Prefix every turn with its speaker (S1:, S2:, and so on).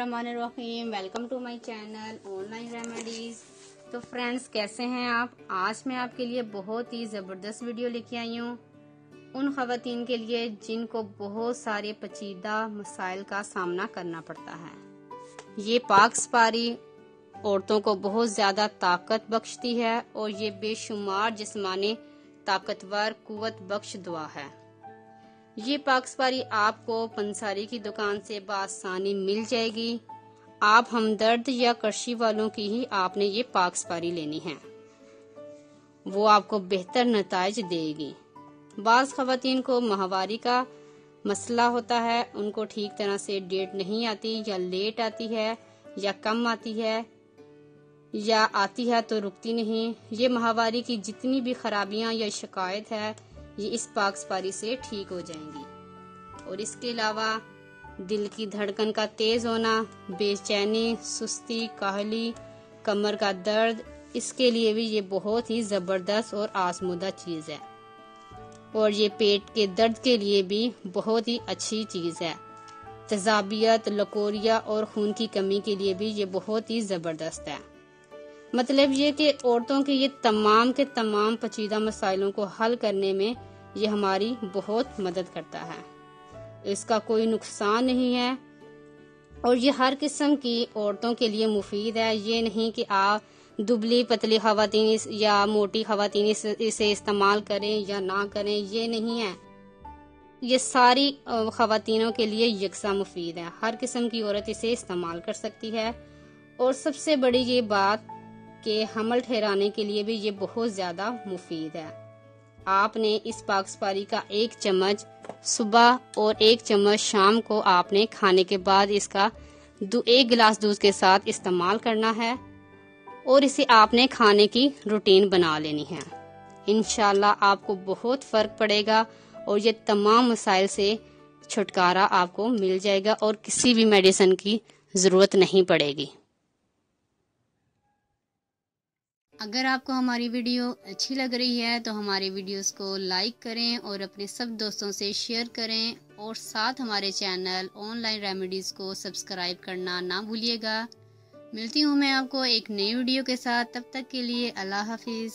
S1: बिस्मिल्लाहिर्रहमानिर्रहीम। Welcome to my channel online remedies. तो friends, कैसे हैं आप? आज मैं आपके लिए बहुत ही ज़बरदस्त वीडियो लेके आई हूँ उन ख़वातीन के लिए जिनको बहुत सारे पेचीदा मसाइल का सामना करना पड़ता है। ये पाक सुपारी औरतों को बहुत ज़्यादा ताकत बख्शती है और ये बेशुमार जिस्मानी ताकतवर कुव्वत बख्श दुआ है। ये पाक सुपारी आपको पंसारी की दुकान से बआसानी मिल जाएगी। आप हमदर्द या कशी वालों की ही आपने ये पाक सुपारी लेनी है, वो आपको बेहतर नताइज देगी। बाज़ ख़वातीन को माहवारी का मसला होता है, उनको ठीक तरह से डेट नहीं आती या लेट आती है या कम आती है या आती है तो रुकती नहीं। ये माहवारी की जितनी भी खराबियां या शिकायत है ये इस पाक सुपारी से ठीक हो जाएंगी। और इसके अलावा दिल की धड़कन का तेज होना, बेचैनी, सुस्ती, काहली, कमर का दर्द, इसके लिए भी ये बहुत ही जबरदस्त और आजमूदा चीज है। और ये पेट के दर्द के लिए भी बहुत ही अच्छी चीज है। तेजाबियत, लकोरिया और खून की कमी के लिए भी ये बहुत ही जबरदस्त है। मतलब ये कि औरतों के ये तमाम के तमाम पेचीदा मसाइलों को हल करने में ये हमारी बहुत मदद करता है। इसका कोई नुकसान नहीं है और ये हर किस्म की औरतों के लिए मुफीद है। ये नहीं कि आप दुबली पतली ख़वातीन या मोटी ख़वातीन इसे इस्तेमाल करें या ना करें, ये नहीं है। ये सारी ख़वातीनों के लिए यकसा मुफीद है। हर किस्म की औरत इसे इस्तेमाल कर सकती है। और सबसे बड़ी ये बात कि हमल ठहराने के लिए भी ये बहुत ज़्यादा मुफीद है। आपने इस पाक सुपारी का 1 चम्मच सुबह और 1 चम्मच शाम को आपने खाने के बाद इसका 1 गिलास दूध के साथ इस्तेमाल करना है और इसे आपने खाने की रूटीन बना लेनी है। इंशाल्लाह आपको बहुत फ़र्क पड़ेगा और ये तमाम मसाइल से छुटकारा आपको मिल जाएगा और किसी भी मेडिसिन की ज़रूरत नहीं पड़ेगी। अगर आपको हमारी वीडियो अच्छी लग रही है तो हमारे वीडियोस को लाइक करें और अपने सब दोस्तों से शेयर करें और साथ हमारे चैनल ऑनलाइन रेमेडीज़ को सब्सक्राइब करना ना भूलिएगा। मिलती हूँ मैं आपको एक नई वीडियो के साथ, तब तक के लिए अल्लाह हाफिज़।